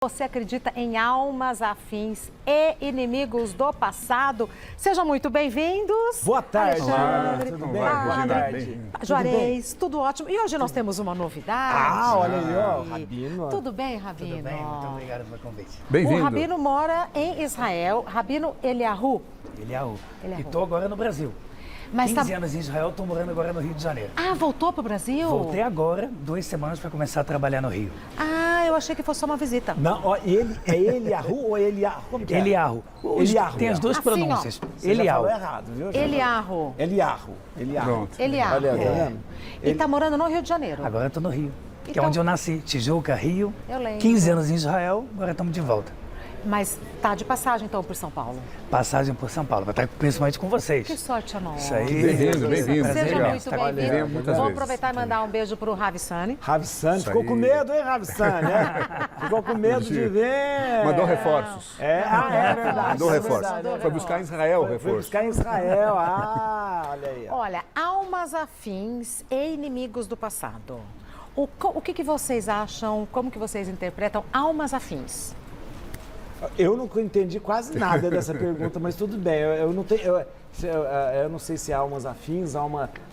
Você acredita em almas afins e inimigos do passado? Sejam muito bem-vindos. Boa tarde. Alexandre, Tudo bem? Boa tarde. Juarez, tudo ótimo. E hoje nós temos uma novidade. Olha aí, ó, Rabino. Tudo bem, Rabino? Tudo bem, muito obrigado pelo convite. O Rabino mora em Israel. Rabino Eliahu. Eliahu. Eliahu. E estou agora no Brasil. Mas 15 anos em Israel, estou morando agora no Rio de Janeiro. Ah, voltou para o Brasil? Voltei agora, 2 semanas para começar a trabalhar no Rio. Ah, eu achei que fosse só uma visita. Não, ó, ele é Eliahu ou Eliahu? Como que é? Eliahu. Eliahu. Tem as duas Assim, pronúncias. Você já Eliahu. falou errado, viu? Eliahu. Eliahu. Pronto. Eliahu. Olha, tá vendo? E está morando no Rio de Janeiro. Agora estou no Rio, que Então- é onde eu nasci. Tijuca, Rio. Eu lembro. 15 anos em Israel, agora estamos de volta. Mas tá de passagem, então, por São Paulo. Passagem por São Paulo, vai estar principalmente com vocês. Que sorte a nossa. Isso aí. Bem-vindo, bem-vindo. Seja Legal. muito Venha bem-vindo. muitas Vou vezes. aproveitar e mandar um beijo pro Ravissani. Ravissani. Ficou aí. com medo, hein, Ravissani? Ficou com medo de ver. Mandou reforços. É verdade. Mandou é reforços. verdade. Foi buscar em Israel o Foi reforço. buscar em Israel. Olha aí. Ó. Olha, almas afins e inimigos do passado. O que vocês acham, como que vocês interpretam almas afins? Eu não entendi quase nada dessa pergunta, mas tudo bem. Eu não tenho. Eu não sei se é almas afins,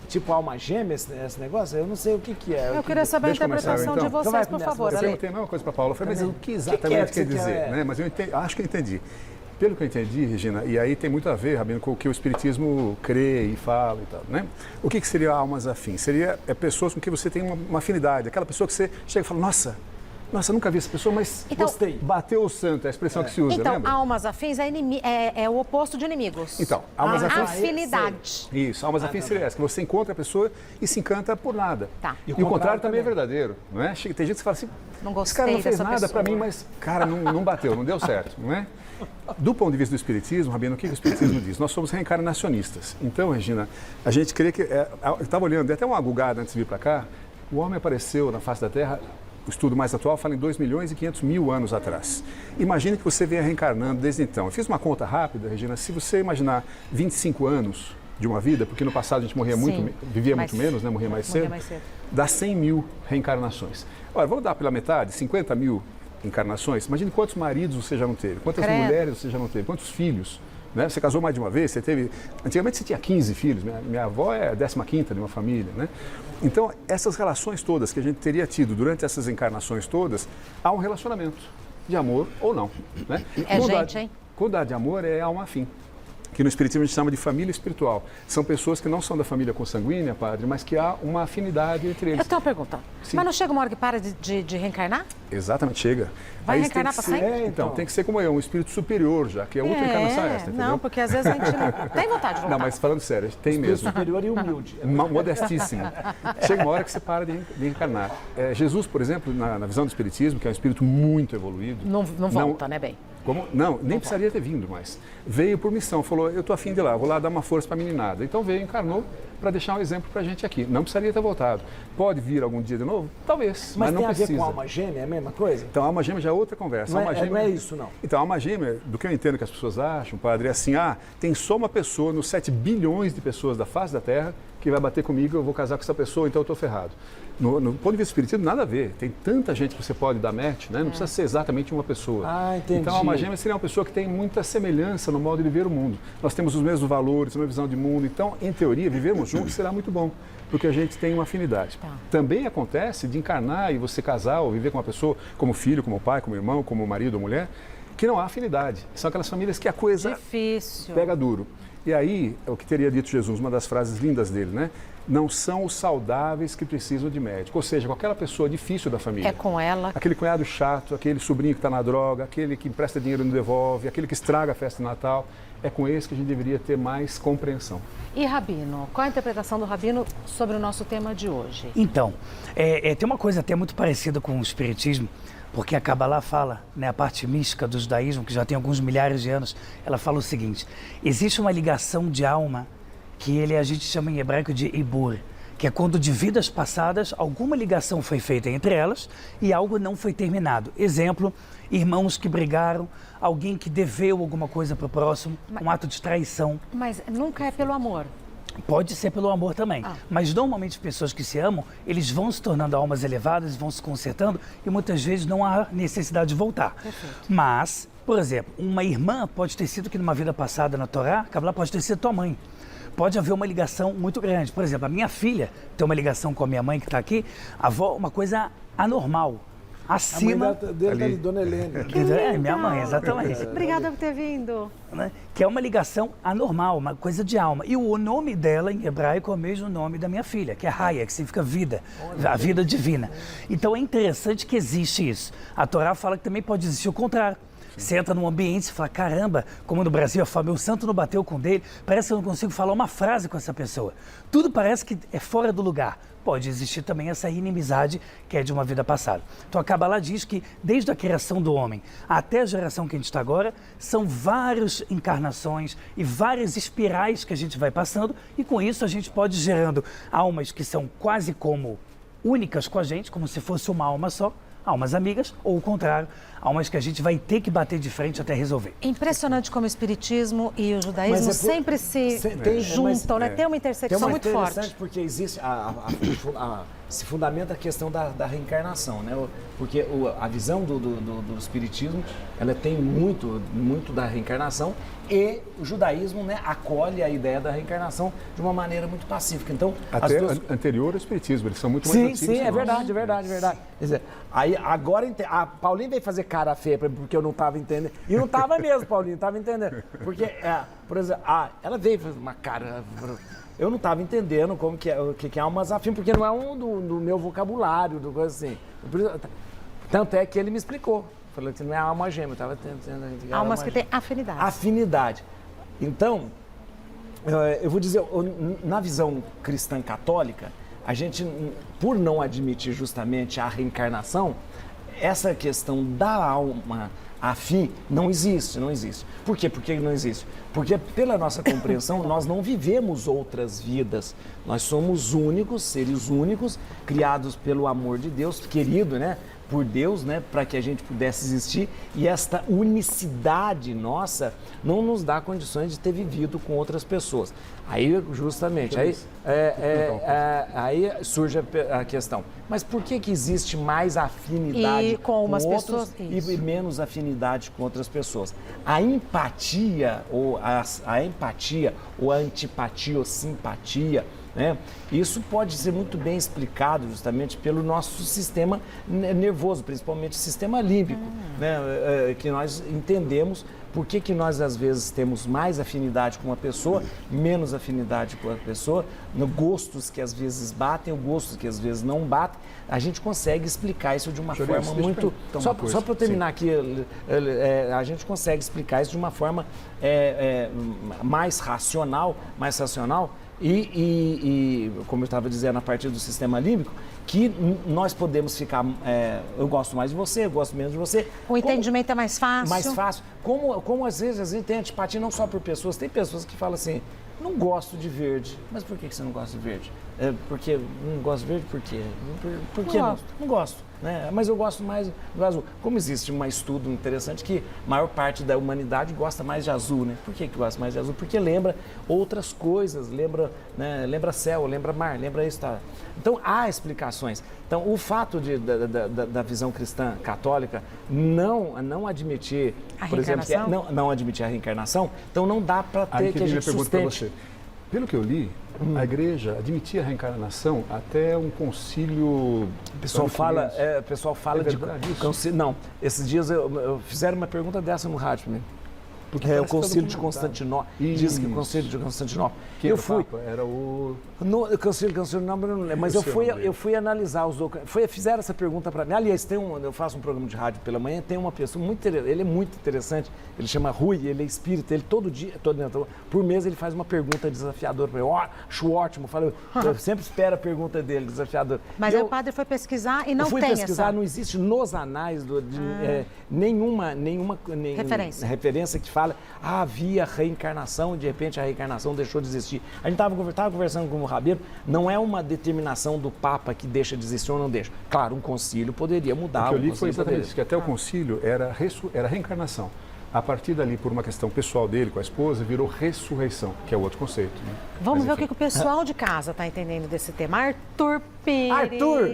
tipo alma gêmea, esse negócio. Eu não sei o que é. Eu queria saber a Deixa eu começar, interpretação de então. vocês, Vai, por começa favor, você. Eu Ale. perguntei a mesma coisa para a Paula. Eu falei, mas o que que exatamente é que você quer dizer? quer? Né? Mas acho que eu entendi. Pelo que eu entendi, Regina, e aí tem muito a ver, Rabino, com o que o Espiritismo crê e fala e tal, né? O que seria almas afins? Seria pessoas com quem você tem uma afinidade. Aquela pessoa que você chega e fala, nossa, eu nunca vi essa pessoa, mas Então- Gostei. bateu o santo, é a expressão que se usa, Então, lembra? almas afins é o oposto de inimigos. Então, almas afins... Afinidade. Isso, almas afins seria essa, que você encontra a pessoa e se encanta por nada. Tá. E o contrário também é verdadeiro, não é? Tem gente que fala assim, Não esse cara não gostei fez dessa nada pra pessoa. mim, mas, cara, não bateu, não deu certo, não é? Do ponto de vista do Espiritismo, Rabino, o que o Espiritismo diz? Nós somos reencarnacionistas. Então, Regina, a gente crê que... eu estava olhando, dei até uma gugada antes de vir para cá, o homem apareceu na face da Terra... O estudo mais atual fala em 2.500.000 anos atrás. Imagine que você venha reencarnando desde então. Eu fiz uma conta rápida, Regina. Se você imaginar 25 anos de uma vida, porque no passado a gente morria vivia muito menos, né? Morria mais cedo. Dá 100 mil reencarnações. Olha, vamos dar pela metade, 50 mil encarnações. Imagine quantos maridos você já não teve, quantas mulheres você já não teve, quantos filhos. Né? Você casou mais de uma vez, você teve... Antigamente você tinha 15 filhos, minha avó é a 15ª de uma família, né? Então, essas relações todas que a gente teria tido durante essas encarnações todas, há um relacionamento de amor ou não, né? Hein? Quando há de amor é alma afim, que no Espiritismo a gente chama de família espiritual. São pessoas que não são da família consanguínea, padre, mas que há uma afinidade entre eles. Eu tenho uma pergunta. Sim. Mas não chega uma hora que para de reencarnar? Exatamente, chega. Vai Aí reencarnar tem que pra ser- sempre? Então, tem que ser como eu, um espírito superior já, que é outra encarnação esta, entendeu? Não, porque às vezes a gente não tem vontade de voltar. Não, mas falando sério, tem mesmo. Superior e humilde. Modestíssimo. Chega uma hora que você para de reencarnar. Jesus, por exemplo, na visão do Espiritismo, que é um espírito muito evoluído... Não volta, né, bem? Não, nem precisaria ter vindo mais. Veio por missão, falou, eu estou afim de ir lá, vou lá dar uma força para a meninada. Então veio, encarnou, para deixar um exemplo para a gente aqui. Não precisaria ter voltado. Pode vir algum dia de novo? Talvez, mas não tem a precisa. ver com alma gêmea, é a mesma coisa? Então, alma gêmea já é outra conversa. Não Alma é, gêmea... não é isso, não. Então, alma gêmea, do que eu entendo que as pessoas acham, padre, é assim, tem só uma pessoa nos 7 bilhões de pessoas da face da Terra que vai bater comigo, eu vou casar com essa pessoa, então eu estou ferrado. No ponto de vista espiritismo, nada a ver. Tem tanta gente que você pode dar match, né? Não precisa ser exatamente uma pessoa. Entendi. Então, a alma gêmea seria uma pessoa que tem muita semelhança no modo de ver o mundo. Nós temos os mesmos valores, a mesma visão de mundo. Então, em teoria, vivermos juntos será muito bom, porque a gente tem uma afinidade. Também acontece de encarnar e você casar ou viver com uma pessoa como filho, como pai, como irmão, como marido ou mulher, que não há afinidade. São aquelas famílias que a coisa Difícil. pega duro. E aí, é o que teria dito Jesus, uma das frases lindas dele, né? Não são os saudáveis que precisam de médico. Ou seja, com aquela pessoa difícil da família. É com ela. Aquele cunhado chato, aquele sobrinho que está na droga, aquele que empresta dinheiro e não devolve, aquele que estraga a festa de Natal. É com esse que a gente deveria ter mais compreensão. E Rabino, qual a interpretação do Rabino sobre o nosso tema de hoje? Então, tem uma coisa até muito parecida com o Espiritismo, porque a Kabbalah fala, né, a parte mística do judaísmo, que já tem alguns milhares de anos, ela fala o seguinte: existe uma ligação de alma que a gente chama em hebraico de ibur, que é quando de vidas passadas alguma ligação foi feita entre elas e algo não foi terminado. Exemplo, irmãos que brigaram, alguém que deveu alguma coisa para o próximo, um ato de traição. Mas nunca é pelo amor. Pode ser pelo amor também, mas normalmente pessoas que se amam, eles vão se tornando almas elevadas, vão se consertando e muitas vezes não há necessidade de voltar. Perfeito. Mas, por exemplo, uma irmã pode ter sido que numa vida passada na Torá, Kabbalah pode ter sido tua mãe. Pode haver uma ligação muito grande. Por exemplo, a minha filha tem uma ligação com a minha mãe que está aqui, a avó, uma coisa anormal. Acima. A mãe dele tá ali, Dona Helene. É, minha mãe, exatamente. Obrigada por ter vindo. Né? Que é uma ligação anormal, uma coisa de alma. E o nome dela em hebraico é o mesmo nome da minha filha, que é Haya, que significa vida, a vida divina. Então é interessante que existe isso. A Torá fala que também pode existir o contrário. Você entra num ambiente e fala, caramba, como no Brasil eu falo, meu santo não bateu com o dele, parece que eu não consigo falar uma frase com essa pessoa. Tudo parece que é fora do lugar. Pode existir também essa inimizade que é de uma vida passada. Então a Kabbalah diz que desde a criação do homem até a geração que a gente está agora, são várias encarnações e várias espirais que a gente vai passando e com isso a gente pode ir gerando almas que são quase como únicas com a gente, como se fosse uma alma só, almas amigas, ou o contrário, almas que a gente vai ter que bater de frente até resolver. Impressionante como o espiritismo e o judaísmo sempre se juntam, né? Tem uma intersecção muito forte. Interessante porque existe se fundamenta a questão da reencarnação, né? Porque a visão do espiritismo, ela tem muito da reencarnação e o judaísmo, né, acolhe a ideia da reencarnação de uma maneira muito pacífica. Então, até anterior ao espiritismo, eles são muito mais antigos. Sim, é verdade. Quer dizer, aí agora a Paulinho veio fazer cara feia porque eu não estava entendendo. E não estava mesmo, Paulinho, não estava entendendo. Porque, por exemplo, ela veio fazer uma cara. Eu não estava entendendo o que é almas afins, porque não é do meu vocabulário, do coisa assim. Tanto é que ele me explicou. Falou que não é alma gêmea, eu estava tentando... Almas que têm afinidade. Afinidade. Então, eu vou dizer, na visão cristã católica, a gente, por não admitir justamente a reencarnação, essa questão da alma afim não existe. Por quê? Por que não existe? Porque pela nossa compreensão, nós não vivemos outras vidas. Nós somos únicos, seres únicos, criados pelo amor de Deus, querido, né? Por Deus, né, para que a gente pudesse existir, e esta unicidade nossa não nos dá condições de ter vivido com outras pessoas. Aí, justamente, aí surge a questão, mas por que existe mais afinidade com umas outros pessoas e menos afinidade com outras pessoas? A empatia, ou a empatia, ou a antipatia, ou simpatia, né? Isso pode ser muito bem explicado justamente pelo nosso sistema nervoso, principalmente o sistema límbico, né? Que nós entendemos por que nós às vezes temos mais afinidade com uma pessoa, menos afinidade com a pessoa, no gostos que às vezes batem, gostos que às vezes não batem. A gente consegue explicar isso de uma forma muito... Só para eu terminar aqui, a gente consegue explicar isso de uma forma mais racional, e, como eu estava dizendo, a partir do sistema límbico, que nós podemos ficar, eu gosto mais de você, eu gosto menos de você. O entendimento é mais fácil. Mais fácil. Como às vezes tem antipatia não só por pessoas, tem pessoas que falam assim, não gosto de verde. Mas por que você não gosta de verde? Porque não gosto de verde, por quê? Por que não? Não gosto. Né? Mas eu gosto mais do azul. Como existe um estudo interessante que a maior parte da humanidade gosta mais de azul, né? Por que gosta mais de azul? Porque lembra outras coisas, lembra céu, lembra mar, lembra isso. Tá? Então há explicações. Então o fato da visão cristã católica não admitir, por exemplo, não admitir a reencarnação, então não dá para ter que a gente sustente. Pelo que eu li, a igreja admitia a reencarnação até um concílio... O pessoal fala de concílio. Não, esses dias eu fizeram uma pergunta dessa no rádio para mim. Porque o concílio de Constantinopla. Diz que o concílio de Constantinopla. Eu fui. Era o... No concílio de Constantinopla, eu não lembro, mas eu fui analisar os documentos. Fizeram essa pergunta para mim. Aliás, eu faço um programa de rádio pela manhã, tem uma pessoa muito interessante, ele é muito interessante, ele chama Rui, ele é espírita, ele todo dia, por mês ele faz uma pergunta desafiadora para mim. Acho ótimo, eu sempre espero a pergunta dele, desafiadora. Mas aí o padre foi pesquisar e não tem essa... Eu fui pesquisar, não existe nos anais nenhuma referência que fala, havia reencarnação e de repente a reencarnação deixou de existir. A gente estava conversando com o Rabino, não é uma determinação do Papa que deixa de existir ou não deixa. Claro, um concílio poderia mudar. O que eu li foi exatamente isso, que até o concílio era reencarnação. A partir dali, por uma questão pessoal dele com a esposa, virou ressurreição, que é o outro conceito. Né? Vamos Mas, ver enfim. o que o pessoal de casa está entendendo desse tema. Arthur Pires. Arthur!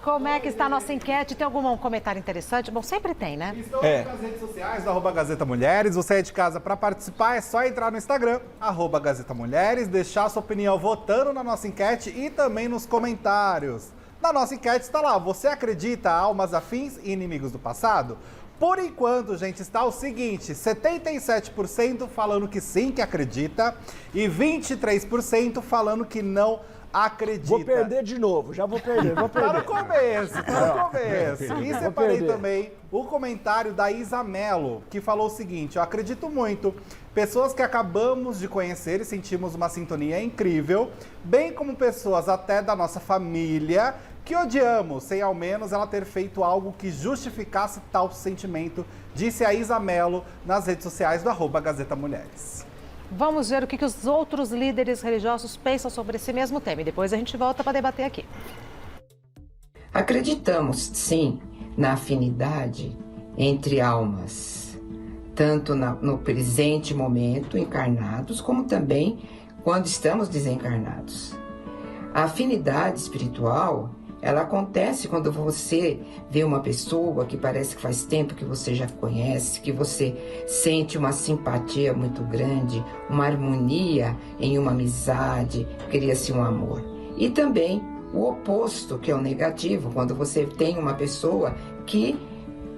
Como é que está a nossa enquete? Tem algum comentário interessante? Bom, sempre tem, né? Estamos nas redes sociais do @Gazeta Mulheres. Você é de casa para participar, é só entrar no Instagram, @Gazeta Mulheres, deixar sua opinião votando na nossa enquete e também nos comentários. Na nossa enquete está lá, você acredita em almas afins e inimigos do passado? Por enquanto, gente, está o seguinte, 77% falando que sim, que acredita, e 23% falando que não acredita. Vou perder de novo, já vou perder. Tá no começo, tá no começo. E Vou separei perder. também o comentário da Isa Mello, que falou o seguinte: eu acredito muito. Pessoas que acabamos de conhecer e sentimos uma sintonia incrível, bem como pessoas até da nossa família que odiamos, sem ao menos ela ter feito algo que justificasse tal sentimento, disse a Isa Mello nas redes sociais do @Gazeta Mulheres. Vamos ver o que os outros líderes religiosos pensam sobre esse mesmo tema e depois a gente volta para debater aqui. Acreditamos, sim, na afinidade entre almas, tanto no presente momento, encarnados, como também quando estamos desencarnados. A afinidade espiritual, ela acontece quando você vê uma pessoa que parece que faz tempo que você já conhece, que você sente uma simpatia muito grande, uma harmonia em uma amizade, cria-se um amor. E também o oposto, que é o negativo, quando você tem uma pessoa que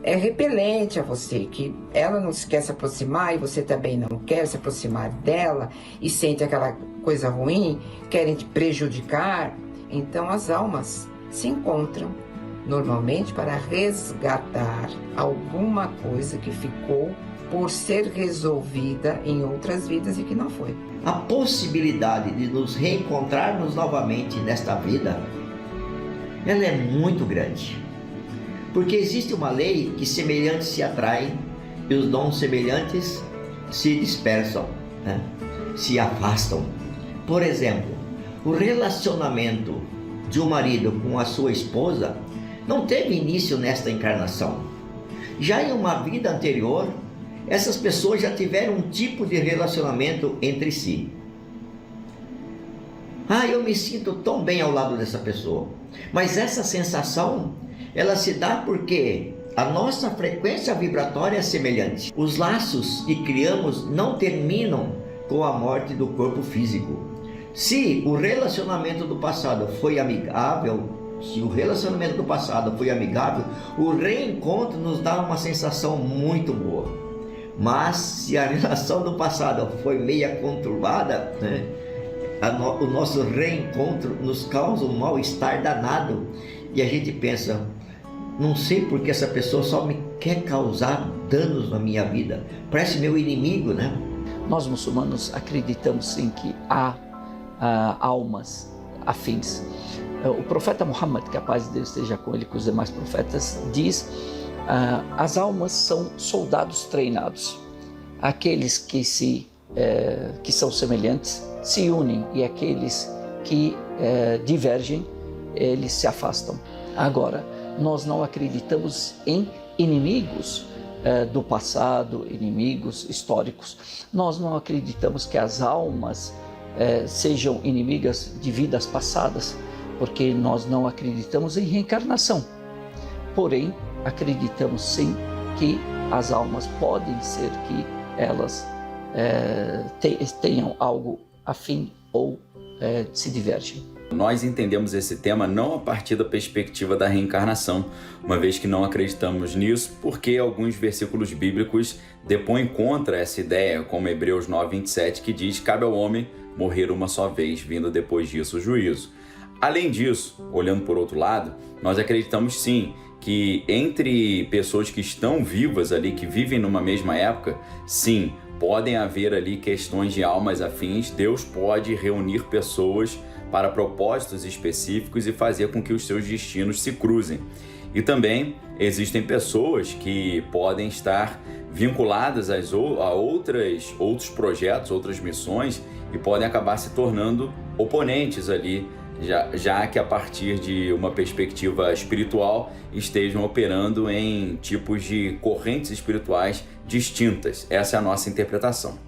é repelente a você, que ela não quer se aproximar e você também não quer se aproximar dela e sente aquela coisa ruim, querem te prejudicar. Então as almas se encontram normalmente para resgatar alguma coisa que ficou por ser resolvida em outras vidas e que não foi. A possibilidade de nos reencontrarmos novamente nesta vida, ela é muito grande. Porque existe uma lei que semelhantes se atraem e os dons semelhantes se dispersam, né? Se afastam. Por exemplo, o relacionamento de um marido com a sua esposa não teve início nesta encarnação. Já em uma vida anterior, essas pessoas já tiveram um tipo de relacionamento entre si. Eu me sinto tão bem ao lado dessa pessoa. Mas essa sensação, ela se dá porque a nossa frequência vibratória é semelhante. Os laços que criamos não terminam com a morte do corpo físico. Se o relacionamento do passado foi amigável, o reencontro nos dá uma sensação muito boa. Mas se a relação do passado foi meia conturbada, né, o nosso reencontro nos causa um mal-estar danado. E a gente pensa, não sei porque essa pessoa só me quer causar danos na minha vida. Parece meu inimigo, né? Nós muçulmanos acreditamos sim que há almas afins. O profeta Muhammad, que a paz de Deus esteja com ele, com os demais profetas, diz: as almas são soldados treinados. Aqueles que são semelhantes se unem e aqueles que divergem, eles se afastam. Agora, nós não acreditamos em inimigos do passado, inimigos históricos. Nós não acreditamos que as almas sejam inimigas de vidas passadas, porque nós não acreditamos em reencarnação. Porém, acreditamos sim que as almas podem ser que elas tenham algo afim ou se divergem. Nós entendemos esse tema não a partir da perspectiva da reencarnação, uma vez que não acreditamos nisso, porque alguns versículos bíblicos depõem contra essa ideia, como Hebreus 9:27, que diz: cabe ao homem morrer uma só vez, vindo depois disso o juízo. Além disso, olhando por outro lado, nós acreditamos sim que entre pessoas que estão vivas ali, que vivem numa mesma época, sim, podem haver ali questões de almas afins. Deus pode reunir pessoas para propósitos específicos e fazer com que os seus destinos se cruzem. E também existem pessoas que podem estar vinculadas a outros projetos, outras missões, e podem acabar se tornando oponentes ali já que a partir de uma perspectiva espiritual estejam operando em tipos de correntes espirituais distintas. Essa é a nossa interpretação.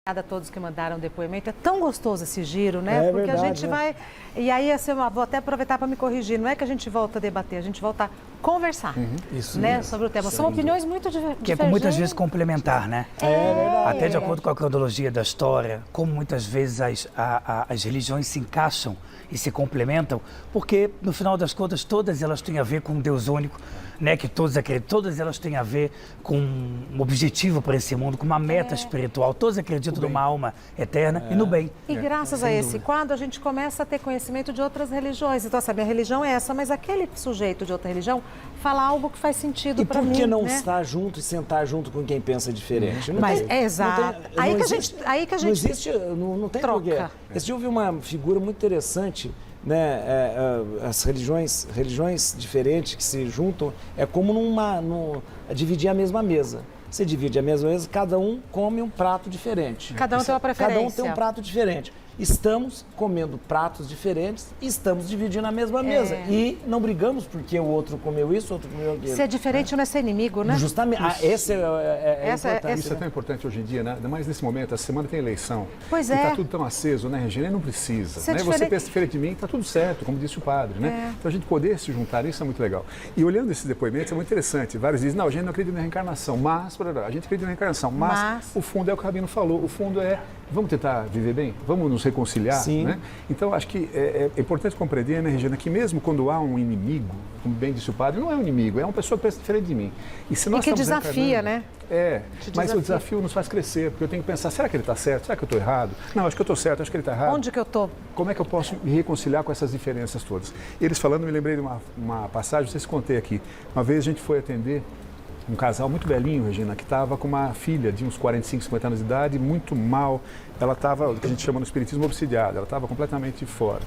Obrigada a todos que mandaram depoimento. É tão gostoso esse giro, né? É Porque verdade, a gente né? vai... E aí, assim, vou até aproveitar para me corrigir. Não é que a gente volta a debater, a gente volta a conversar, Isso né? mesmo. Sobre o tema. São opiniões muito diferentes. Que é muitas vezes complementar, né? É verdade. Até de acordo com a cronologia da história, como muitas vezes as religiões se encaixam e se complementam, porque no final das contas todas elas têm a ver com um Deus único, né? Que todos acreditam, todas elas têm a ver com um objetivo para esse mundo, com uma meta espiritual, todos acreditam numa alma eterna e no bem. E graças a esse quadro, a gente começa a ter conhecimento de outras religiões. Então, sabe, a religião é essa, mas aquele sujeito de outra religião fala algo que faz sentido E para por mim. que não né? estar junto e sentar junto com quem pensa diferente? Não Mas tem- é exato. não tem- Aí não que a existe- gente- aí que a Não gente existe, não tem troca. porquê. Esse dia eu vi uma figura muito interessante, né? As religiões diferentes que se juntam, é como dividir a mesma mesa. Você divide a mesma mesa, cada um come um prato diferente. Cada um tem uma preferência. Cada um tem um prato diferente. Estamos comendo pratos diferentes e estamos dividindo a mesma mesa. E não brigamos porque o outro comeu isso, o outro comeu aquilo. Ser diferente não é ser inimigo, né? Justamente. Esse é Essa é- importante. Isso é tão importante hoje em dia, né? Ainda mais nesse momento, a semana tem eleição. Pois E é. tá tudo tão aceso, né, Regina? E não precisa. Ser Né? Você diferente- pensa diferente de mim, tá tudo certo, como disse o padre, né? Então a gente poder se juntar, isso é muito legal. E olhando esses depoimentos, é muito interessante. Vários dizem, não, a gente não acredita na reencarnação, mas... A gente acredita na reencarnação, mas o fundo é o que o Rabino falou. O fundo é, vamos tentar viver bem? Vamos nos reconciliar? Sim. Né? Então, acho que é importante compreender, né, Regina, que mesmo quando há um inimigo, como bem disse o padre, não é um inimigo, é uma pessoa que pensa diferente de mim. E se nós que estamos desafia, reencarnando- né? Te mas desafia. o desafio nos faz crescer, porque eu tenho que pensar, será que ele está certo? Será que eu estou errado? Não, acho que eu estou certo, acho que ele está errado. Onde que eu tô? Como é que eu posso me reconciliar com essas diferenças todas? Eles falando, me lembrei de uma passagem, não sei se contei aqui. Uma vez a gente foi atender um casal muito velhinho, Regina, que estava com uma filha de uns 45, 50 anos de idade, muito mal. Ela estava, o que a gente chama no espiritismo, obsidiada, ela estava completamente fora.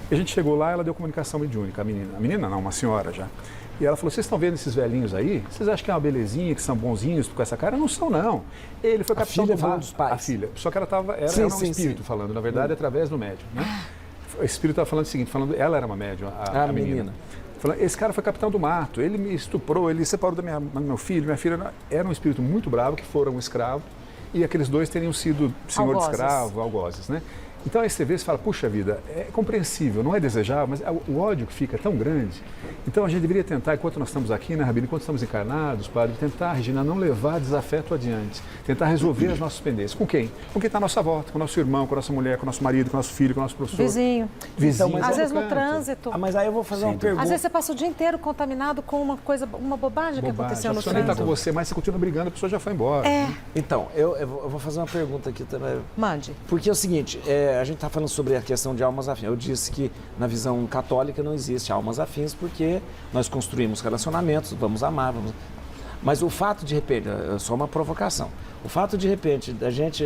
E a gente chegou lá, ela deu comunicação mediúnica, a menina. A menina não, uma senhora já. E ela falou, vocês estão vendo esses velhinhos aí? Vocês acham que é uma belezinha, que são bonzinhos com essa cara? Não são, não. Ele foi capitão filha do falando mar. dos pais. A filha. Só que ela Sim, era um sim, espírito sim. falando, na verdade, através do médium, né? O espírito estava falando o seguinte, ela era uma médium, a menina. Falando, esse cara foi capitão do mato, ele me estuprou, ele separou do meu filho, minha filha. Era um espírito muito bravo, que foram um escravo, e aqueles dois teriam sido senhor de escravo, algozes, né? Então aí você vê e fala, puxa vida, é compreensível, não é desejável, mas o ódio que fica é tão grande. Então a gente deveria tentar, enquanto nós estamos aqui, né, Rabino, enquanto estamos encarnados, padre, tentar, Regina, não levar desafeto adiante, tentar resolver as nossas pendências. Com quem? Com quem está à nossa volta, com o nosso irmão, com a nossa mulher, com o nosso marido, com o nosso filho, com o nosso professor. Vizinho. Vizinho. Então, Às vezes no canto. trânsito. Mas aí eu vou fazer uma pergunta. Às vezes você passa o dia inteiro contaminado com uma bobagem que aconteceu A no pessoa nem está trânsito. com você, mas você continua brigando, a pessoa já foi embora. Então, eu vou fazer uma pergunta aqui também. Mande. Porque é o seguinte, a gente está falando sobre a questão de almas afins. Eu disse que na visão católica não existe almas afins porque nós construímos relacionamentos, vamos amar, Mas o fato de repente, é só uma provocação, o fato de repente da gente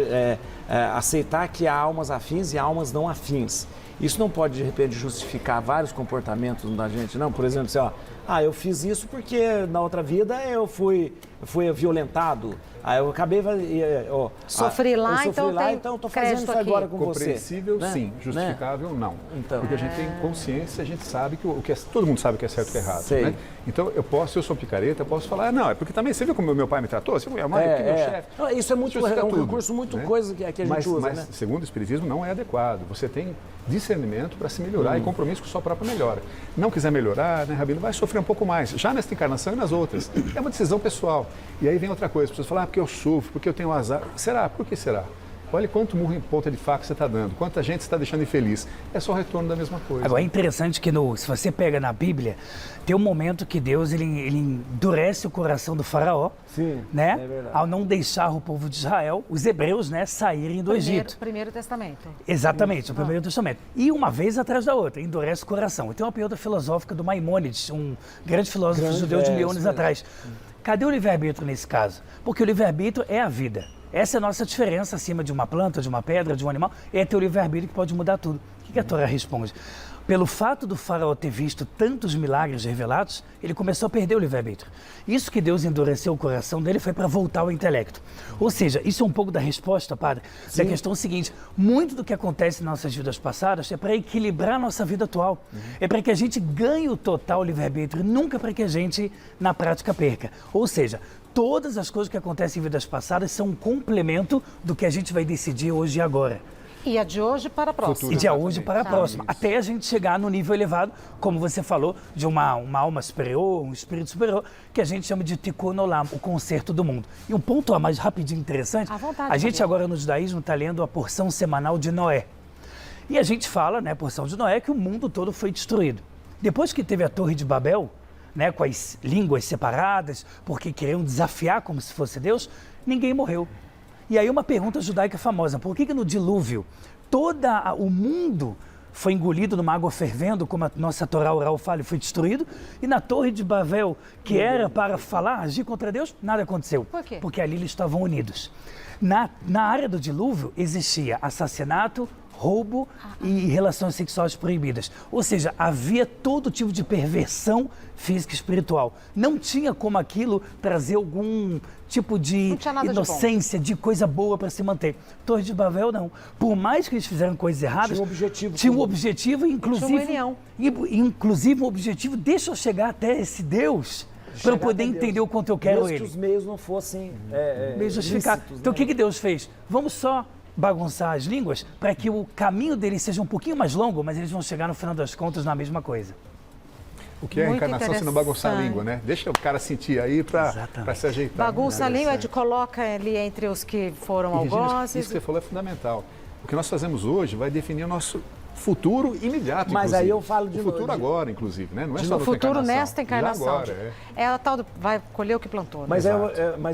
aceitar que há almas afins e almas não afins, isso não pode de repente justificar vários comportamentos da gente, não? Por exemplo, assim, eu fiz isso porque na outra vida eu fui violentado. Aí eu acabei... Sofri lá, então estou fazendo isso agora com você. Compreensível, né? sim. Justificável, não. Então. Porque a gente tem consciência, a gente sabe que todo mundo sabe o que é certo e o que é errado. Sei. Né? Então, se eu sou picareta, eu posso falar, não, é porque também, você viu como meu pai me tratou? Você viu minha mãe, meu chefe? Não, isso é muito Justifica um tudo, recurso muito né? coisa que a gente usa, mas né? segundo o Espiritismo, não é adequado. Você tem discernimento para se melhorar e compromisso com sua própria melhora. Não quiser melhorar, né, Rabino, vai sofrer um pouco mais, já nesta encarnação e nas outras. É uma decisão pessoal. E aí vem outra coisa, as pessoas falam, porque eu sofro, porque eu tenho azar. Será? Por que será? Olha quanto murro em ponta de faca você está dando, quanta gente você está deixando infeliz. É só o retorno da mesma coisa. Agora, é interessante que se você pega na Bíblia, tem um momento que Deus ele endurece o coração do faraó, né? É verdade. Ao não deixar o povo de Israel, os hebreus, né, saírem do Egito. Primeiro Testamento. Exatamente, o Primeiro Testamento. E uma vez atrás da outra, endurece o coração. E tem uma pergunta filosófica do Maimônides, um grande filósofo judeu de mil anos atrás. Cadê o livre-arbítrio nesse caso? Porque o livre-arbítrio é a vida. Essa é a nossa diferença acima de uma planta, de uma pedra, de um animal. É ter o livre-arbítrio que pode mudar tudo. O que a Torá responde? Pelo fato do faraó ter visto tantos milagres revelados, ele começou a perder o livre-arbítrio. Isso que Deus endureceu o coração dele foi para voltar ao intelecto. Ou seja, isso é um pouco da resposta, padre, da questão seguinte. Muito do que acontece em nossas vidas passadas é para equilibrar a nossa vida atual. É para que a gente ganhe o total livre-arbítrio, nunca para que a gente, na prática, perca. Ou seja, todas as coisas que acontecem em vidas passadas são um complemento do que a gente vai decidir hoje e agora. E a de hoje para a próxima. E de hoje para a próxima, até a gente chegar no nível elevado, como você falou, de uma alma superior, um espírito superior, que a gente chama de Tikkun Olam, o conserto do mundo. E um ponto a mais rapidinho interessante, à vontade, a gente agora no judaísmo está lendo a porção semanal de Noé. E a gente fala, né, a porção de Noé, que o mundo todo foi destruído. Depois que teve a Torre de Babel, né, com as línguas separadas, porque queriam desafiar como se fosse Deus, ninguém morreu. E aí uma pergunta judaica famosa, por que no dilúvio todo o mundo foi engolido numa água fervendo, como a nossa Torá oral fala, e foi destruído, e na Torre de Babel, que era para falar, agir contra Deus, nada aconteceu. Por quê? Porque ali eles estavam unidos. Na área do dilúvio existia assassinato, roubo e relações sexuais proibidas. Ou seja, havia todo tipo de perversão física e espiritual. Não tinha como aquilo trazer algum tipo de inocência, de coisa boa para se manter. Torre de Babel, não. Por mais que eles fizeram coisas erradas, tinha um objetivo, inclusive um objetivo, deixa eu chegar até esse Deus para eu poder entender o quanto eu quero ele. Que os meios não fossem meios justificados. Então o que Deus fez? Vamos só bagunçar as línguas para que o caminho deles seja um pouquinho mais longo, mas eles vão chegar no final das contas na mesma coisa. O que é a encarnação se não bagunçar a língua, né? Deixa o cara sentir aí para se ajeitar. Bagunça a língua, coloca ali entre os que foram algozes. Isso que você falou é fundamental. O que nós fazemos hoje vai definir o nosso futuro imediato, mas inclusive. aí eu falo de o futuro agora, inclusive, né? Não é só o futuro nesta encarnação. Agora, é a tal vai colher o que plantou. Mas,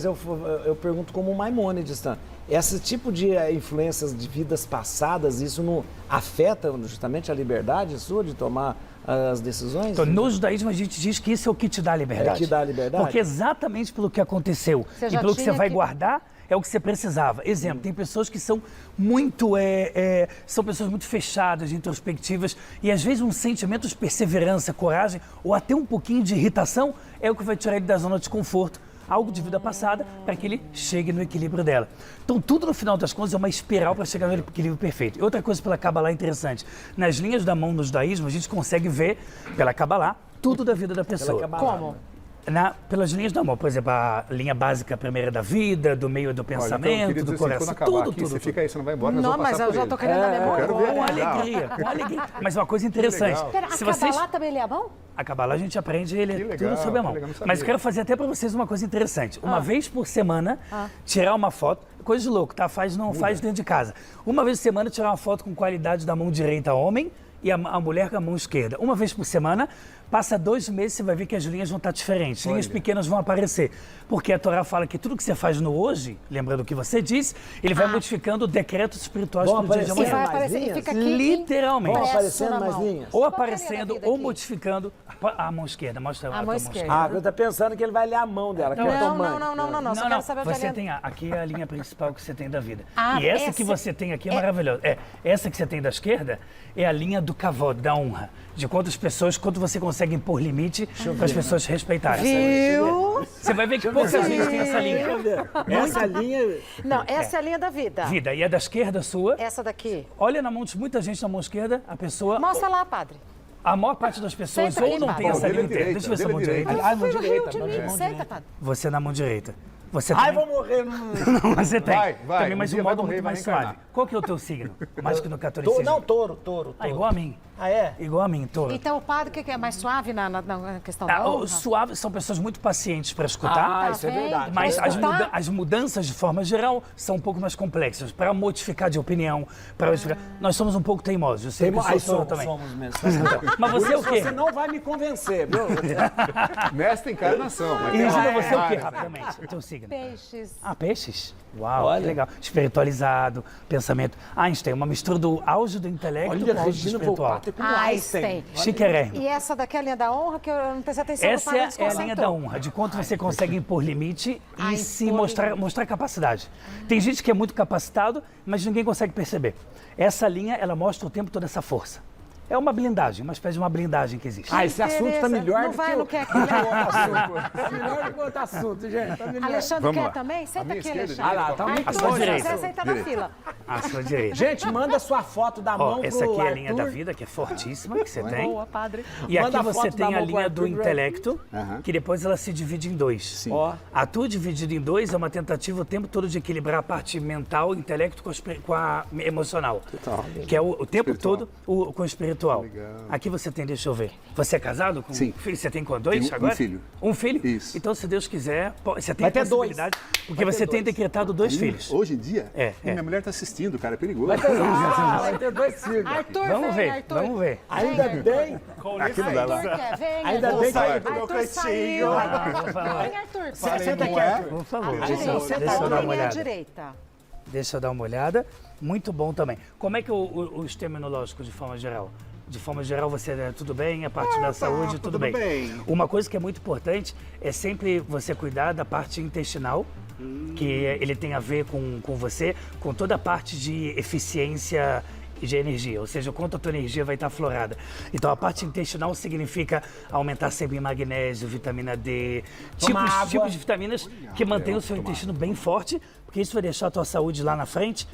eu pergunto como o Maimônides, esse tipo de influências de vidas passadas, isso não afeta justamente a liberdade sua de tomar as decisões? Então, no judaísmo a gente diz que isso é o que te dá a liberdade. É o que dá a liberdade? Porque exatamente pelo que aconteceu e pelo que você vai guardar, é o que você precisava. Exemplo, tem pessoas que são muito, são pessoas muito fechadas, introspectivas, e às vezes um sentimento de perseverança, coragem, ou até um pouquinho de irritação, é o que vai tirar ele da zona de conforto, algo de vida passada, para que ele chegue no equilíbrio dela. Então, tudo no final das contas é uma espiral para chegar no equilíbrio perfeito. E outra coisa pela Kabbalah interessante, nas linhas da mão no judaísmo, a gente consegue ver, pela Kabbalah, tudo da vida da pessoa. Como? Pelas linhas da mão, por exemplo, a linha básica primeira da vida, do meio do pensamento, do coração, tudo. Você fica aí, você não vai embora, não, mas eu já estou querendo a memória. Com alegria. Mas uma coisa interessante. A Kabbalah também lê a mão? A Kabbalah a gente aprende tudo sobre a mão. Mas quero fazer até para vocês uma coisa interessante. Uma vez por semana, tirar uma foto, coisa de louco, tá? Não faz dentro de casa. Uma vez por semana, tirar uma foto com qualidade da mão direita homem e a mulher com a mão esquerda. Uma vez por semana, passa 2 meses, você vai ver que as linhas vão estar diferentes. Linhas pequenas vão aparecer. Porque a Torá fala que tudo que você faz no hoje, lembrando o que você disse, ele vai modificando decretos espirituais para o dia de amanhã. E vai aparecer, e fica aqui literalmente. Vão aparecendo mais linhas? Ou aparecendo, ou modificando a mão esquerda. Mostra a mão esquerda. Eu tô pensando que ele vai ler a mão dela. Não. Só quero saber você tem aqui é a linha principal que você tem da vida. E essa que você tem aqui é maravilhosa. Essa que você tem da esquerda é a linha do kavod, da honra. De quantas pessoas, quanto você consegue impor limite para as pessoas respeitarem. Viu? Você vai ver que pouca gente tem essa linha. Essa linha... Não, essa é a linha da vida. Vida. E a da esquerda sua? Essa daqui. Olha na mão de muita gente na mão esquerda, a pessoa... Mostra lá, padre. A maior parte das pessoas Senta ou aqui, não padre. tem essa linha inteira. Deixa eu ver se a mão direita. mão direita. Senta, padre. Você na mão direita. Você Ai, também... vou morrer. Não, você tem. Vai. Também, mas de um modo muito mais suave. Qual que é o teu signo? Mais que no catolicismo. Não, touro. Igual a mim. Ah, é? Igual a mim, touro. Então, o padre, o que é mais suave na questão da honra? Suave são pessoas muito pacientes para escutar. Isso é verdade. Mas as mudanças, de forma geral, são um pouco mais complexas. Para modificar de opinião, nós somos um pouco teimosos. Eu sei que eu sou também. Somos mesmo. Mas você é o quê? Você não vai me convencer, viu? Nesta encarnação. Regina, você é o quê, rapidamente? O teu signo? Peixes. Peixes? Uau, que legal. Espiritualizado, pensamento. Einstein, uma mistura do auge do intelecto com o auge do espiritual. Einstein. Chiquérrimo. E essa daqui é a linha da honra, que eu não prestei atenção. Essa é a linha da honra, de quanto você consegue impor limite e se mostrar capacidade. Tem gente que é muito capacitado, mas ninguém consegue perceber. Essa linha, ela mostra o tempo toda essa força. É uma blindagem, uma espécie de uma blindagem que existe. Ah, esse assunto tá melhor Não do vai, que não o quer que outro assunto. Tá melhor do que o outro assunto, gente. Tá melhor. Alexandre Vamos quer lá. também? A Senta minha aqui, esquerda, Alexandre. Ah lá, tá muito Arthur, à sua se direita. quiser sentar na fila. À sua direita. Gente, manda sua foto da mão Ó, pro essa aqui é a Arthur. linha da vida, que é fortíssima, que você tem. Boa, padre. E Manda aqui a você foto da tem a mão pro linha do Arthur. intelecto, Aham. que depois ela se divide em dois. Sim. Ó, A tua dividida em dois é uma tentativa o tempo todo de equilibrar a parte mental, intelecto com a emocional. Que é o tempo Espiritual. todo com o espiritual. Legal. Aqui você tem, deixa eu ver. Você é casado com Sim. um filho? Você tem com dois Tenho um agora? filho. Um filho? Isso. Então, se Deus quiser, você tem Vai ter dois. possibilidade, porque Vai ter você tem dois. decretado 2 filhos. Hoje em dia? É, E é. minha mulher tá assistindo, cara, é perigoso. vai ter 2 filhos. Arthur, Vamos vem, ver, Arthur. vamos ver. Ainda Arthur. bem. Aqui não dá lá. Arthur quer, vem, Ainda Arthur. bem que sair do meu Arthur cantinho. saiu. Vou falar. Vem, Arthur. Senta aqui, não é? Arthur. Por favor, Direita. deixa eu dar uma Vem à olhada. direita. Deixa eu dar uma olhada. Muito bom também. Como é que os terminológicos de forma geral? De forma geral, você tudo bem? A parte da saúde, tudo tudo bem. bem. Uma coisa que é muito importante é sempre você cuidar da parte intestinal, que ele tem a ver com você, com toda a parte de eficiência de energia, ou seja, o quanto a tua energia vai estar aflorada. Então, a parte intestinal significa aumentar sempre magnésio, vitamina D, tipos de vitaminas que mantêm o seu intestino bem forte, porque isso vai deixar a tua saúde lá na frente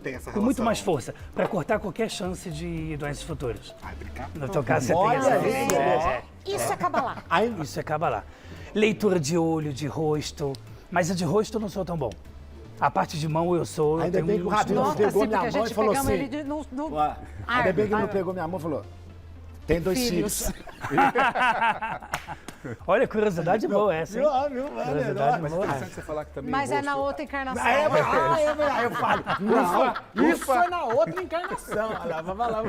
Tem essa com muito relação. mais força, para cortar qualquer chance de doenças futuras. Ai, brincar. No teu caso, você tem Olha essa... isso. Isso acaba lá. Isso acaba lá. Leitura de olho, de rosto, mas a de rosto eu não sou tão bom. A parte de mão eu sou... Ainda eu bem tenho que o um Rabino estudo. Nota, pegou sim, minha porque a mão e gente falou pegamos assim... ele no... Ué, Ainda bem que ele não Ar- pegou minha mão e falou... Tem 2 filhos. Olha, curiosidade boa essa, hein? Viu? Curiosidade Mas é boa. interessante você falar que também Mas o é na rosto- outra encarnação. Aí eu falo, não, isso é na outra encarnação. Olha, vai lá.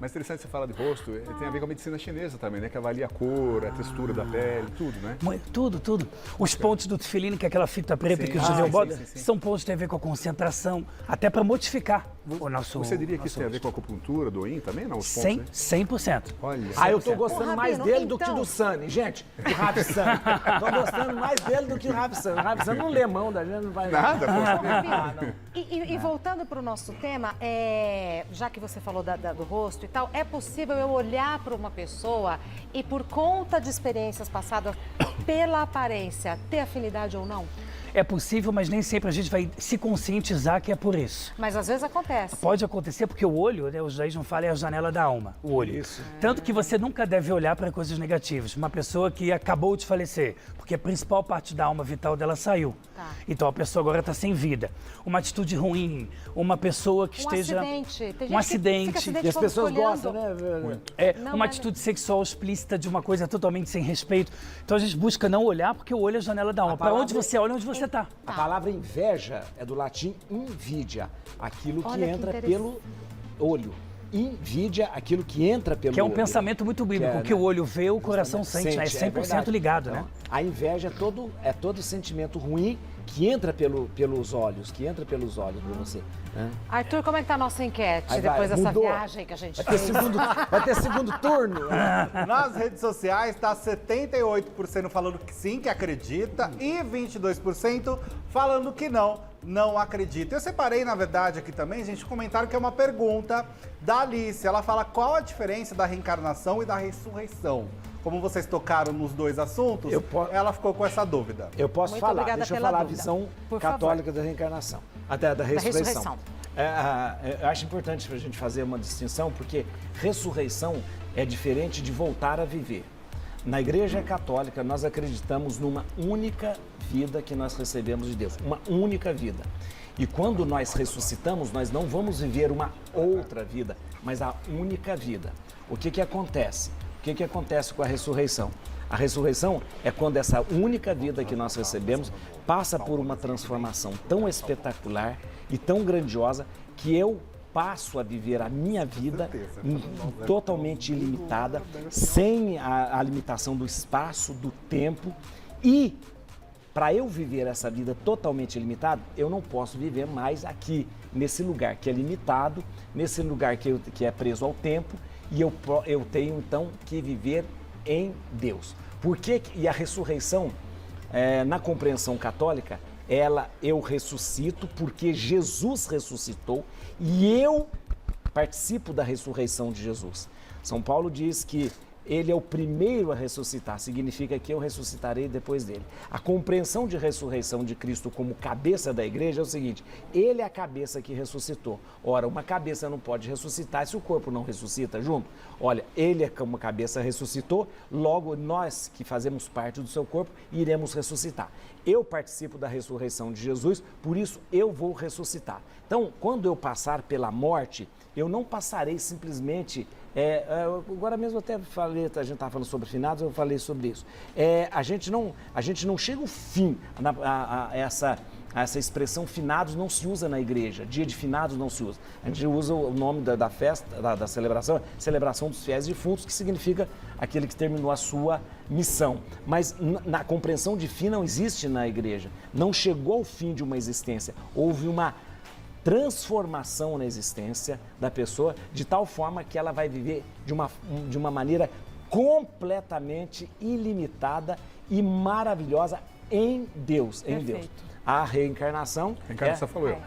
Mas interessante você falar de rosto, tem a ver com a medicina chinesa também, né? Que avalia a cor, a textura da pele, tudo, né? Tudo. Os pontos do tefiline, que é aquela fita preta que o judeu sim, bota, sim. são pontos que têm a ver com a concentração, até para modificar o nosso... Você diria que isso tem a ver com a acupuntura, do Yin também, não? Os pontos, né? 100%. Olha. Ah, eu tô gostando Ô, mais Rabino, dele do que então- do Sani, gente. Do Rav Sani. Tô gostando mais dele do que o Rav Sani. O Rav Sani não lê mão da gente, não vai... Nada, pô. Rabino, e voltando para o nosso tema, já que você falou do rosto e tal, é possível eu olhar para uma pessoa e, por conta de experiências passadas, pela aparência, ter afinidade ou não? É possível, mas nem sempre a gente vai se conscientizar que é por isso. Mas às vezes acontece. Pode acontecer porque o olho, né, os judaísmos falam, é a janela da alma, o olho. Isso. Tanto que você nunca deve olhar para coisas negativas. Uma pessoa que acabou de falecer, porque a principal parte da alma vital dela saiu. Tá. Então a pessoa agora está sem vida. Uma atitude ruim, uma pessoa que esteja... Acidente. Tem gente Um acidente. Que fica E as pessoas olhando. gostam, né? velho? É, Não, uma mas- atitude sexual explícita de uma coisa totalmente sem respeito. Então a gente busca não olhar porque o olho é a janela da alma. Para palavra- onde você olha, onde você está. A palavra inveja é do latim invidia, aquilo que Olha que entra interessante. pelo olho. Invidia, aquilo que entra pelo olho. Que é um pensamento muito bíblico. Que é, que o né? olho vê, o coração sente, né? É 100% verdade. ligado, Então, né? A inveja é todo sentimento ruim que entra pelos olhos, de você. Né? Arthur, como é que tá a nossa enquete Aí vai, depois dessa mudou. viagem que a gente Vai ter fez? vai ter segundo turno. Nas redes sociais tá 78% falando que sim, que acredita, e 22% falando que não acredita. Eu separei, na verdade, aqui também, gente, um comentário que é uma pergunta da Alice. Ela fala qual a diferença da reencarnação e da ressurreição. Como vocês tocaram nos dois assuntos, ela ficou com essa dúvida. Eu posso Muito falar, obrigada deixa eu pela falar a dúvida. visão Por católica da reencarnação, até da ressurreição. ressurreição. Eu acho importante para a gente fazer uma distinção, porque ressurreição é diferente de voltar a viver. Na Igreja Católica, nós acreditamos numa única vida que nós recebemos de Deus, uma única vida. E quando nós ressuscitamos, nós não vamos viver uma outra vida, mas a única vida. O que acontece? O que acontece com a ressurreição? A ressurreição é quando essa única vida que nós recebemos passa por uma transformação tão espetacular e tão grandiosa que eu passo a viver a minha vida totalmente ilimitada, sem a limitação do espaço, do tempo. E para eu viver essa vida totalmente ilimitada, eu não posso viver mais aqui, nesse lugar que é limitado, nesse lugar que é preso ao tempo, e eu tenho então que viver em Deus. E a ressurreição, na compreensão católica, eu ressuscito porque Jesus ressuscitou e eu participo da ressurreição de Jesus. São Paulo diz que ele é o primeiro a ressuscitar, significa que eu ressuscitarei depois dele. A compreensão de ressurreição de Cristo como cabeça da igreja é o seguinte: ele é a cabeça que ressuscitou. Ora, uma cabeça não pode ressuscitar se o corpo não ressuscita junto. Olha, ele é como cabeça ressuscitou, logo nós que fazemos parte do seu corpo iremos ressuscitar. Eu participo da ressurreição de Jesus, por isso eu vou ressuscitar. Então, quando eu passar pela morte, eu não passarei simplesmente... agora mesmo até falei, a gente estava falando sobre finados, eu falei sobre isso. A gente não chega ao fim, essa expressão finados não se usa na igreja, dia de finados não se usa. A gente usa o nome da festa, da celebração dos fiéis defuntos, que significa aquele que terminou a sua missão. Mas na compreensão de fim não existe na igreja, não chegou ao fim de uma existência, houve uma transformação na existência da pessoa, de tal forma que ela vai viver de uma maneira completamente ilimitada e maravilhosa em Deus. Em Deus. A reencarnação... Reencarnação falou eu.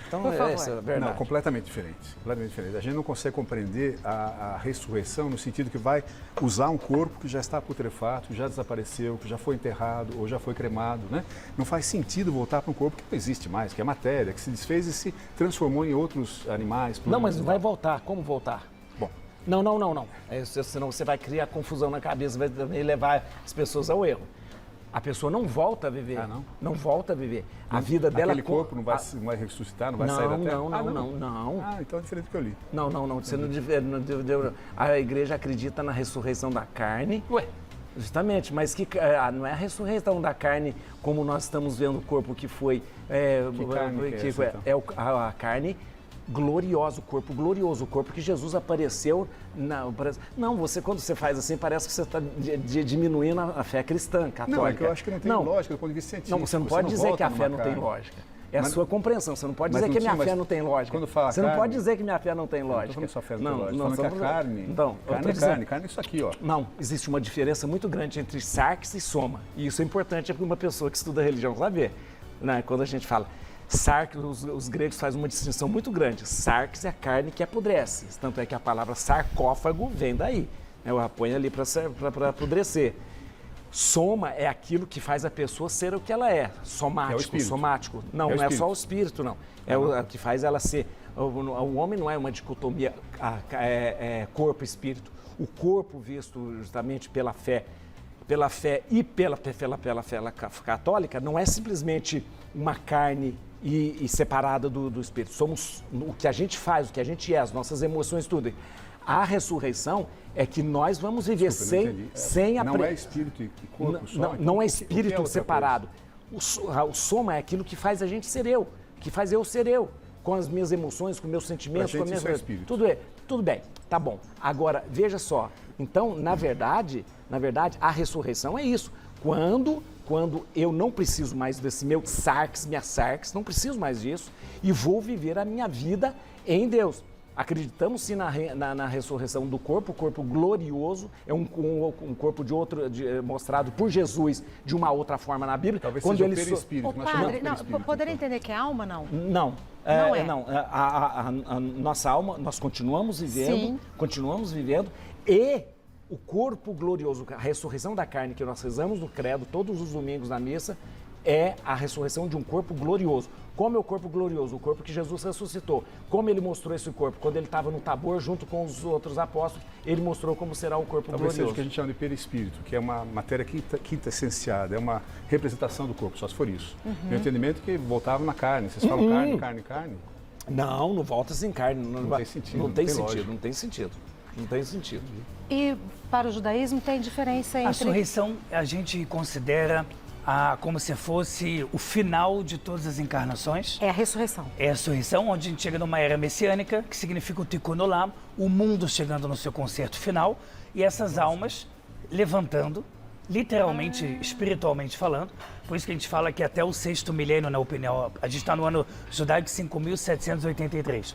Então, essa é verdade. Não, completamente diferente. Completamente diferente. A gente não consegue compreender a ressurreição no sentido que vai usar um corpo que já está putrefato, que já desapareceu, que já foi enterrado ou já foi cremado, né? Não faz sentido voltar para um corpo que não existe mais, que é matéria, que se desfez e se transformou em outros animais. Não, mas vai voltar. Como voltar? Bom. Não. Senão você vai criar confusão na cabeça, vai também levar as pessoas ao erro. A pessoa não volta a viver. Ah, não? Não volta a viver. A vida dela... Aquele corpo não vai ressuscitar, não vai sair da terra? Não. Ah, então é diferente do que eu li. Não. Você não a igreja acredita na ressurreição da carne. Ué? Justamente, mas não é a ressurreição da carne como nós estamos vendo o corpo que foi... Que carne que é essa, então? É a carne gloriosa, o corpo glorioso, o corpo que Jesus apareceu. Não, quando você faz assim, parece que você está diminuindo a fé cristã, católica. Não, é que eu acho que não tem lógica do ponto de vista científico. Não, você não pode dizer que a fé não tem lógica. É a sua compreensão. Você não pode dizer que a minha fé não tem lógica. Você não pode dizer que minha fé não tem lógica. Não estou falando só fé não tem lógica. Falando que a carne... Então, carne é isso aqui, ó. Não, existe uma diferença muito grande entre sarx e soma. E isso é importante para uma pessoa que estuda religião saber. Né? Quando a gente fala... Sarx, os gregos fazem uma distinção muito grande. Sarx é a carne que apodrece. Tanto é que a palavra sarcófago vem daí. Eu põe ali para apodrecer. Soma é aquilo que faz a pessoa ser o que ela é. Somático. Não é só o espírito, não. É o que faz ela ser. O homem não é uma dicotomia corpo-espírito. O corpo visto justamente pela fé e pela fé católica, não é simplesmente uma carne e separada do espírito. Somos o que a gente faz, o que a gente é, as nossas emoções, tudo. A ressurreição é que nós vamos viver sem a... Não é espírito e corpo só? Não é espírito separado. O soma é aquilo que faz a gente ser eu, que faz eu ser eu, com as minhas emoções, com meus sentimentos, com as minhas... Tudo bem, tá bom. Agora, veja só. Então, na verdade, a ressurreição é isso. Quando eu não preciso mais desse meu minha sarx, não preciso mais disso, e vou viver a minha vida em Deus. Acreditamos sim na ressurreição do corpo, o corpo glorioso, é um corpo mostrado por Jesus de uma outra forma na Bíblia. Talvez quando seja ele o perispírito. Padre, poderia entender que é alma, não? Não. Não. A nossa alma, nós continuamos vivendo, e o corpo glorioso, a ressurreição da carne que nós rezamos no credo todos os domingos na missa, é a ressurreição de um corpo glorioso. Como é o corpo glorioso? O corpo que Jesus ressuscitou. Como ele mostrou esse corpo? Quando ele estava no Tabor junto com os outros apóstolos, ele mostrou como será o corpo glorioso. Talvez seja o que a gente chama de perispírito, que é uma matéria quintessenciada, é uma representação do corpo, só se for isso. Tem o entendimento que voltava na carne. Vocês falam carne? Não volta sem carne. Não tem sentido. Não tem sentido. E para o judaísmo tem diferença entre... A ressurreição a gente considera como se fosse o final de todas as encarnações. É a ressurreição. É a ressurreição, onde a gente chega numa era messiânica, que significa o Tikkun Olam, o mundo chegando no seu concerto final, e essas almas levantando, literalmente, espiritualmente falando. Por isso que a gente fala que até o 6º milênio, na opinião, a gente está no ano judaico 5.783.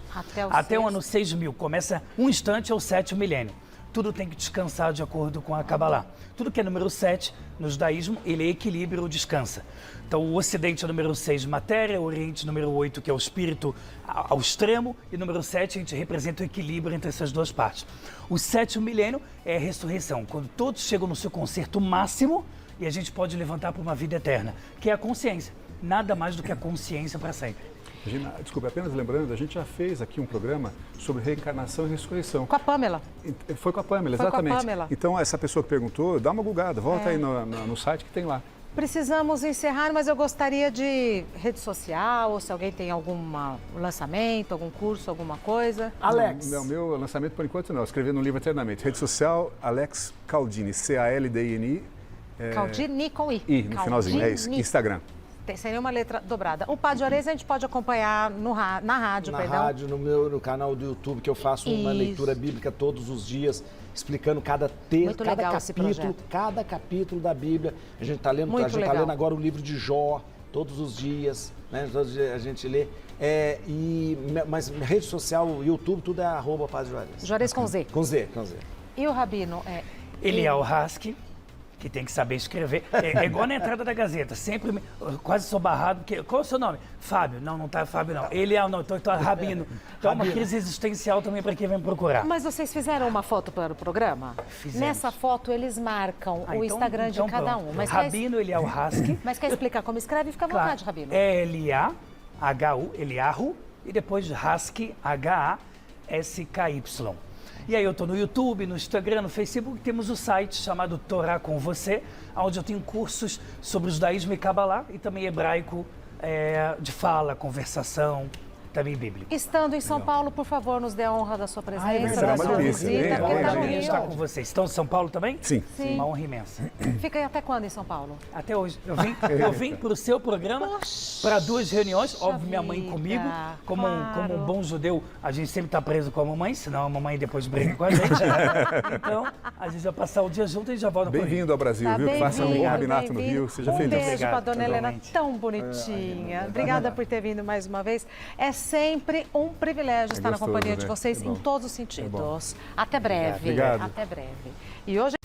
Até o ano 6.000, começa um instante ao 7º milênio. tudo tem que descansar de acordo com a Kabbalah. Tudo que é número 7, no judaísmo, ele é equilíbrio ou descansa. Então, o Ocidente é o número 6, matéria, o Oriente número 8, que é o espírito ao extremo, e número 7, a gente representa o equilíbrio entre essas duas partes. O 7º milênio é a ressurreição, quando todos chegam no seu concerto máximo e a gente pode levantar para uma vida eterna, que é a consciência. Nada mais do que a consciência para sempre. Regina, desculpa, apenas lembrando, a gente já fez aqui um programa sobre reencarnação e ressurreição. Com a Pamela. Foi com a Pamela, Foi exatamente. com a Pamela. Então, essa pessoa que perguntou, dá uma googada, volta aí no site que tem lá. Precisamos encerrar, mas eu gostaria de rede social, ou se alguém tem algum lançamento, algum curso, alguma coisa. Alex. Não, meu lançamento por enquanto não, escrevi no livro eternamente. Rede social, Alex Caldini, Caldini. Caldini com I. I, no finalzinho, é isso. Instagram. Sem nenhuma letra dobrada. O Padre Juarez a gente pode acompanhar na rádio, Na perdão. rádio, no canal do YouTube, que eu faço uma leitura bíblica todos os dias, explicando cada Muito legal esse projeto. cada capítulo da Bíblia. A gente está lendo, Muito legal. lendo agora o livro de Jó, todos os dias, né? Todos os dias a gente lê. Mas rede social, YouTube, tudo é @Padre Juarez. Juarez com Z. Com Z. E o Rabino? Ele é o Haski, que tem que saber escrever. É igual na entrada da Gazeta, sempre quase sou barrado. Qual é o seu nome? Fábio. Não tá Fábio, não. Ele é, não, então é Rabino. Então é uma crise existencial também para quem vem procurar. Mas vocês fizeram uma foto para o programa? Fizemos. Nessa foto eles marcam o Então- Instagram de então cada pronto. um. Mas Rabino, ele é o Haski. Mas quer explicar como escreve? Fica à vontade, Rabino. É Eliahu, Eliahu, e depois Haski, H-A-S-K-Y. E aí eu estou no YouTube, no Instagram, no Facebook, temos o site chamado Torá com Você, onde eu tenho cursos sobre o judaísmo e Kabbalah, e também hebraico de fala, conversação, também bíblico. Estando em São Paulo, por favor, nos dê a honra da sua presença, verdade, da uma sua delícia, visita, hein? porque tá no Prazer Rio. estar com vocês. Estão em São Paulo também? Sim. Sim. Uma honra imensa. Fica aí até quando em São Paulo? Até hoje. Eu vim para o seu programa, para 2 reuniões, óbvio, minha mãe vida, comigo. Como claro. um bom judeu, a gente sempre está preso com a mamãe, senão a mamãe depois briga com a gente. Então, a gente vai passar o dia junto e já volta para o Rio. Bem-vindo ao Brasil, Tá viu? Que faça um bom bem-vindo, rabinato no bem-vindo. Rio, seja Um feliz. beijo para a Obrigado, dona Helena, igualmente. tão bonitinha. Obrigada por ter vindo mais uma vez. É sempre um privilégio estar na gostoso, companhia de né? vocês É em bom. todos os sentidos. Até breve. Obrigado. Até breve. E hoje